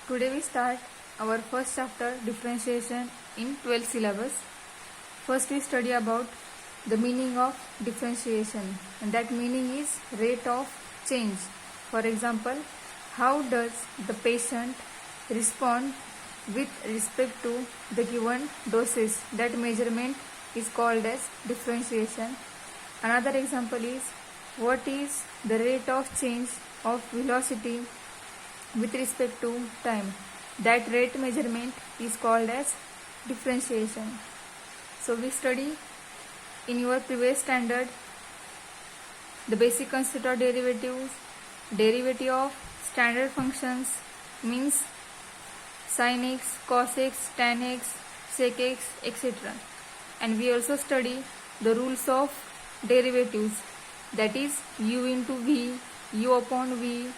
Today we start our first chapter, differentiation, in 12th syllabus. First we study about the meaning of differentiation, and that meaning is rate of change. For example, how does the patient respond with respect to the given doses? That measurement is called as differentiation. Another example is, what is the rate of change of velocity with respect to time? That rate measurement is called as differentiation. So we study in your previous standard the basic concept of derivatives, derivative of standard functions means sin x, cos x, tan x, sec x, etc. And we also study the rules of derivatives, that is u into v, u upon v,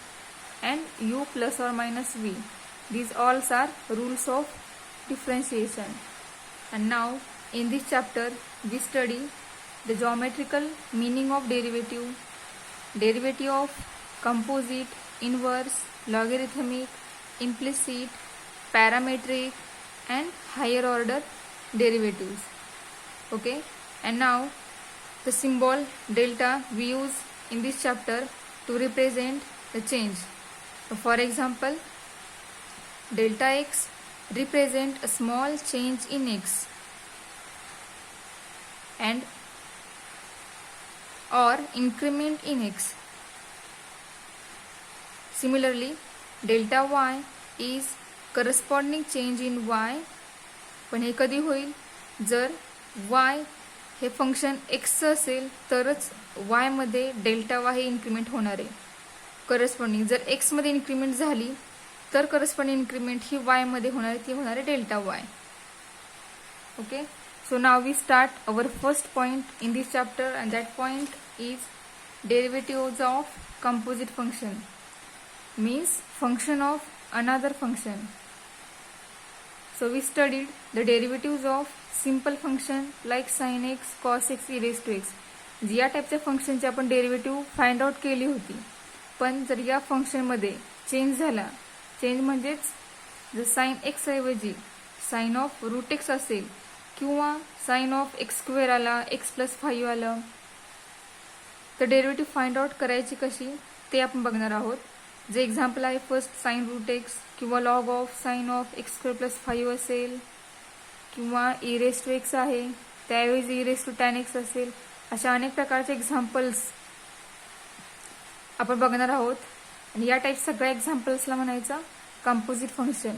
and u plus or minus v. These all are rules of differentiation. And now in this chapter we study the geometrical meaning of derivative, derivative of composite, inverse, logarithmic, implicit, parametric, and higher order derivatives. Okay, and now the symbol delta we use in this chapter to represent the change. For example, delta x represent a small change in x and or increment in x. Similarly, delta y is corresponding change in y. पण हे कधी होईल? जर y हे function x असेल तरच y मध्ये delta y हे इन्क्रीमेंट होणार आहे. करस्पॉन्डिंग जर x मध्ये इन्क्रीमेंट झाली तर करस्पॉन्डिंग इन्क्रीमेंट ही y मध्ये होणार आहे, ती होणार आहे delta y. Okay, so now we start our first point in this chapter, and that point is derivatives of composite function, means function of another function. So we studied the derivatives of simple function like sin x, cos x, e raised to x. या टाईपच्या फंक्शनची आपण derivative find out केली होती. पण जर या फंक्शनमध्ये चेंज झाला, चेंज म्हणजेच जर साइन एक्स ऐवजी साइन ऑफ रूट एक्स असेल किंवा साइन ऑफ एक्स स्क्वेअर आला, एक्स प्लस 5 आलं, तर डेरिव्हेटिव्ह फाइंड आउट करायची कशी ते आपण बघणार आहोत. जे एक्झाम्पल आहे फर्स्ट साइन रूट एक्स किंवा log of sine of x square plus 5 असेल किंवा ई रेस टू एक्स आहे त्याऐवजी e raise to tan x असेल. अशा अनेक प्रकारचे एक्झाम्पल्स आपण बघणार आहोत. आणि या टाईप सगळ्या एक्झाम्पल्सला म्हणायचं कंपोजिट फंक्शन.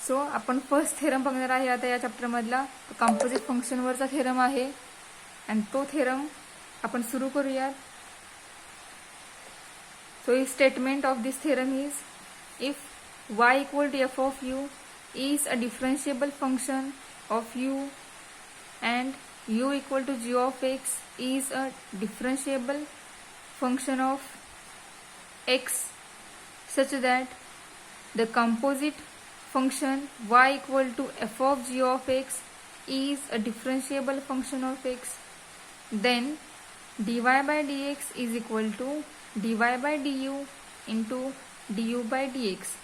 सो आपण फर्स्ट थेरम बघणार आहे आता या चॅप्टर मधला. कंपोजिट फंक्शनवरचा थेरम आहे आणि तो थेरम आपण सुरू करूयात. So the statement of this theorem is, if y equal to f of u is a differentiable function of u and u equal to g of x is a differentiable function of x such that the composite function y equal to f of g of x is a differentiable function of x, then dy by dx is equal to dy by du into du by dx.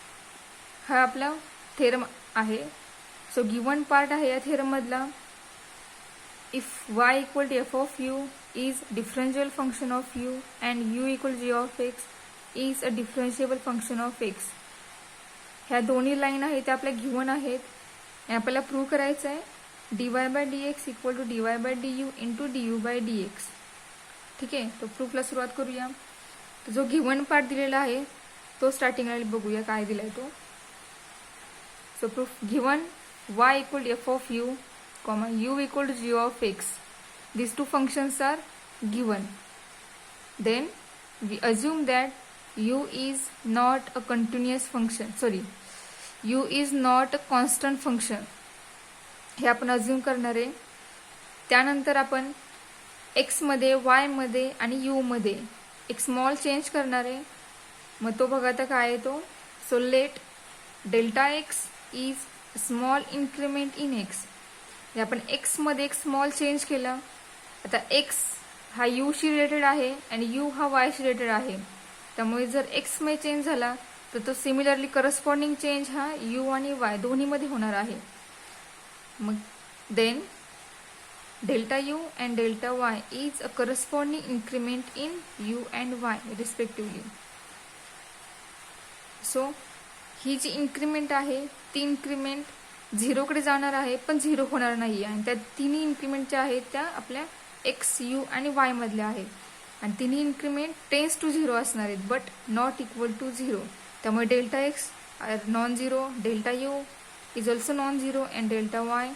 हा आपला theorem आहे. So given part आहे या theorem मधला. If y equal to f of u is differential function of u and u equal g of x is a differentiable function of x. ह्या दोन्ही line आहेत त्या आपल्या गिवन आहेत आणि आपल्याला प्रूव्ह करायचं आहे dy by dx equal to dy by du into du by dx. ठीक आहे, तो प्रूफला सुरुवात करूया. तो जो गिवन पार्ट दिलेला आहे तो स्टार्टिंगला बघूया काय दिलाय तो. So proof given y equal f of u, u equal to g of x. These two functions are given. Then we assume that u is not a continuous function. u is not a constant function. हे आपण assume करणार आहे. त्यानंतर आपण x मध्ये, y मध्ये आणि u मध्ये एक स्मॉल चेंज करणार आहे. मग तो बघा आता काय आहे तो. So let delta x is small increment in x. आपण एक्स मध्ये एक स्मॉल चेंज केला. आता एक्स हा यू शी रिलेटेड आहे आणि यू हा वाय शी रिलेटेड आहे. त्यामुळे जर एक्स मध्ये चेंज झाला तर तो सिमिलरली करस्पॉन्डिंग चेंज हा यू आणि वाय दोन्हीमध्ये होणार आहे. मग then delta u and delta y is a corresponding increment in u and y respectively. So ही जी इन्क्रिमेंट आहे ती इन्क्रिमेंट 0 कडे जाणार आहे पण 0 होणार नाही आहे. आणि त्या तिन्ही इन्क्रिमेंट ज्या आहेत त्या आपल्या x, u आणि y मधल्या आहेत. आणि तिन्ही इन्क्रिमेंट टेन्स टू 0 असणार आहेत बट नॉट इक्वल टू 0. त्यामुळे delta x non zero, delta u is also non zero and delta y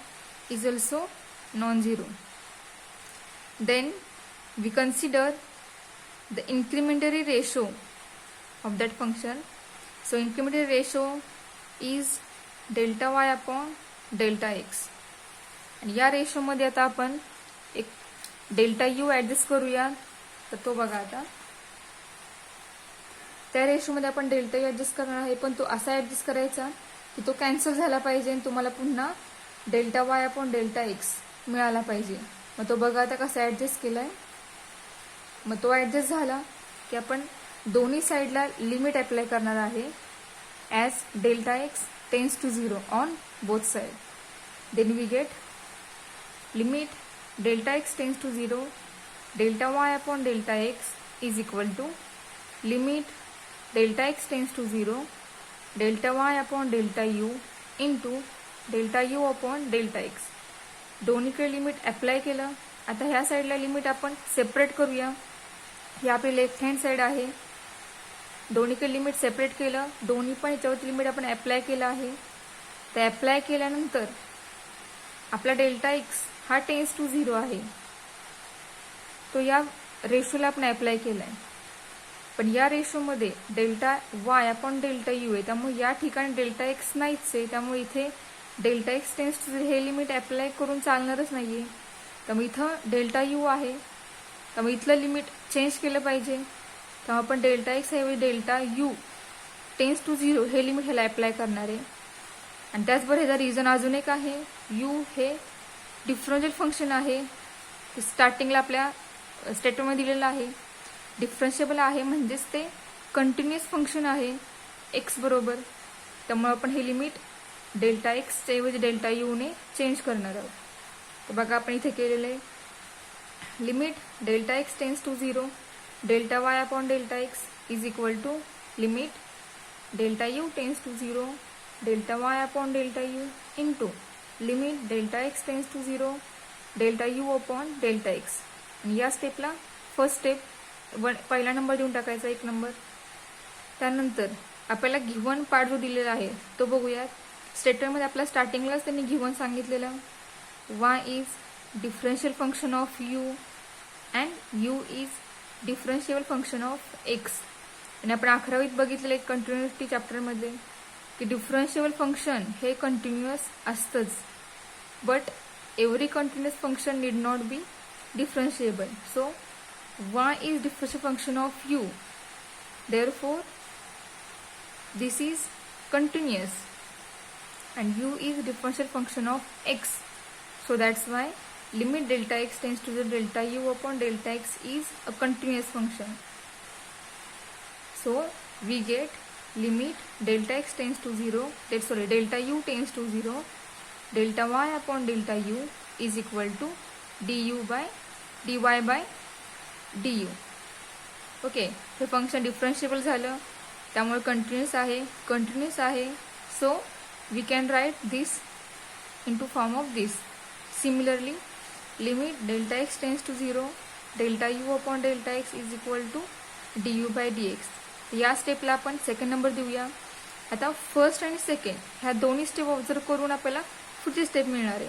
is also non zero. Then we consider the incrementary ratio of that function. So incrementary ratio is delta y upon delta x. आणि या ratio मध्ये आता आपण एक delta U adjust करूया. तर तो बघा आता त्या रेशो मध्ये आपण डेल्टा यू ऍडजस्ट करणार आहे पण तो असा ऍडजस्ट करायचा की तो कॅन्सल झाला पाहिजे आणि तुम्हाला पुन्हा delta y upon delta x मिळाला पाहिजे. मग तो बघा आता कसा ऍडजस्ट केलाय. मग तो ऍडजस्ट झाला की आपण दोन्ही साईडला लिमिट अप्लाय करणार आहे as delta x tends to 0 on both side. Then we get limit delta x tends to 0 delta y upon delta x is equal to limit delta x tends to 0 delta y upon delta u into delta u upon delta x. दोन्हीकडे limit apply केलं. आता ह्या साईडला limit आपण separate करूया. ही आपली left hand side आहे. दोन्हीकडे लिमिट सेपरेट केलं. दोन्ही पण याच्यावरती लिमिट आपण अप्लाय केलं आहे. ते अप्लाय केल्यानंतर आपला डेल्टा एक्स हा टेन्स टू 0 आहे. तो या रेशोला आपण अप्लाय केलाय. पण या रेशोमध्ये delta y upon delta u आहे त्यामुळे या ठिकाणी डेल्टा एक्स नाहीच आहे. त्यामुळे इथे डेल्टा एक्स टेन्स टू हे लिमिट अप्लाय करून चालणारच नाहीये. त्यामुळे इथं डेल्टा यू आहे त्यामुळे इथलं लिमिट चेंज केलं पाहिजे. त्यामुळे आपण डेल्टा एक्स ऐवजी डेल्टा यू टेन्स टू 0 हे लिमिट ह्याला अप्लाय करणार आहे. आणि त्याचबरोबर ह्याचा रिझन अजून एक आहे. यू हे डिफरन्शियल फंक्शन आहे. स्टार्टिंगला आपल्या स्टेटमेंटमध्ये दिलेलं आहे. डिफरन्शिएबल आहे म्हणजेच ते कंटिन्युअस फंक्शन आहे एक्स बरोबर. त्यामुळे आपण हे लिमिट डेल्टा एक्सच्या ऐवजी डेल्टा यू ने चेंज करणार आहोत. तर बघा आपण इथे केलेलं आहे limit delta x tends to 0 delta y upon delta x is equal to limit delta u tends to 0 delta y upon delta u into limit delta x tends to 0 delta u upon delta x. आणि या स्टेपला first step पहिला number देऊन टाकायचा 1 number. त्यानंतर आपल्याला given part जो दिलेला आहे तो बघूयात. स्टेटमेंटमध्ये आपल्या स्टार्टिंगलाच त्यांनी गिव्हन सांगितलेलं y is differential function of u and u is differentiable function of x. आणि आपण 11वीत बघितलेलं एक कंटिन्युइटी चॅप्टरमध्ये की डिफरन्शिएबल फंक्शन हे कंटिन्युअस असतंच but every continuous function need not be differentiable. So y is differential function of u therefore this is continuous and u is differential function of x. So that's why limit delta x tends to the delta u upon delta x is a continuous function. So we get limit delta x tends to 0 delta u tends to 0 delta y upon delta u is equal to du by dy by du. Okay, हे function differentiable झालं त्यामुळे continuous आहे. So we can write this into form of this. Similarly limit delta x tends to 0 delta u upon delta x is equal to du by dx. या स्टेपला आपण second number देऊया. आता first आणि second ह्या दोन्ही step observe करून आपल्याला पुढची स्टेप मिळणार आहे.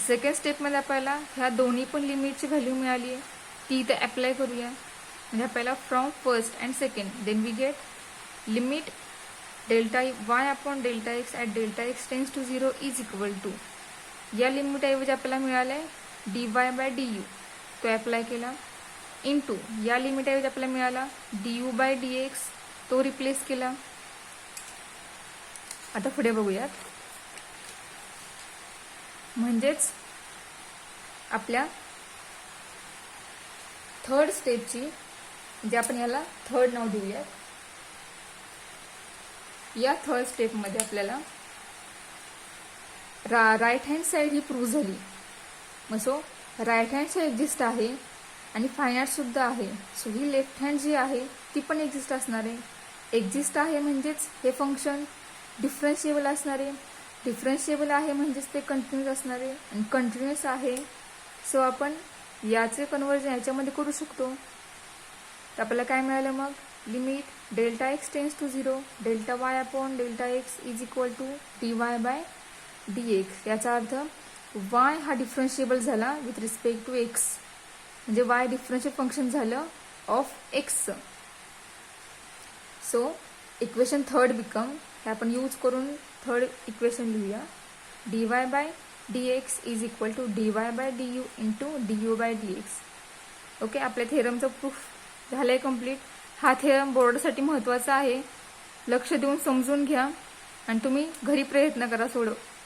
सेकंड स्टेपमध्ये आपल्याला ह्या दोन्ही पण लिमिटची व्हॅल्यू मिळाली आहे ती इथे अप्लाय करूया. म्हणजे आपल्याला from first and second then we get limit delta y upon delta x at delta x tends to 0 is equal to या लिमिट ऐवजी आपल्याला मिळालं आहे dy बाय du तो अप्लाय केला इंटू या लिमिट ऐवजी आपल्याला मिळाला du बाय dx तो रिप्लेस केला. आता पुढे बघूयात. म्हणजेच आपल्या थर्ड स्टेपची जे आपण याला थर्ड नाव देऊयात या थर्ड स्टेपमध्ये आपल्याला राईट हँड साईड ही प्रूव्ह झाली. मग so right hand side exist आहे आणि फाईन आर्ट सुद्धा आहे. सो ही लेफ्ट हँड जी आहे ती पण एक्झिस्ट असणार आहे. एक्झिस्ट आहे म्हणजेच हे फंक्शन डिफरन्शिएबल असणार आहे. डिफरन्शिएबल आहे म्हणजेच ते कंटिन्यूस असणार आहे आणि कंटिन्यूस आहे. सो आपण याचे कन्वर्जन याच्यामध्ये करू शकतो. तर आपल्याला काय मिळालं मग, limit delta x tends to 0 delta y upon delta x is equal to dy by dx. याचा अर्थ y हा डिफरन्शिएबल झाला विथ रिस्पेक्ट टू x, म्हणजे y डिफरन्शियल फंक्शन झालं of x. So equation third become, हे आपण use करून third equation लिहूया. dy by dx is equal to dy by du into du by dx. Okay, आपल्या थेरमचं proof झालंय complete. हा थेरम बोर्डसाठी महत्त्वाचा आहे, लक्ष देऊन समजून घ्या आणि तुम्ही घरी प्रयत्न करा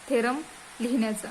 थेरम लिहिण्याचा.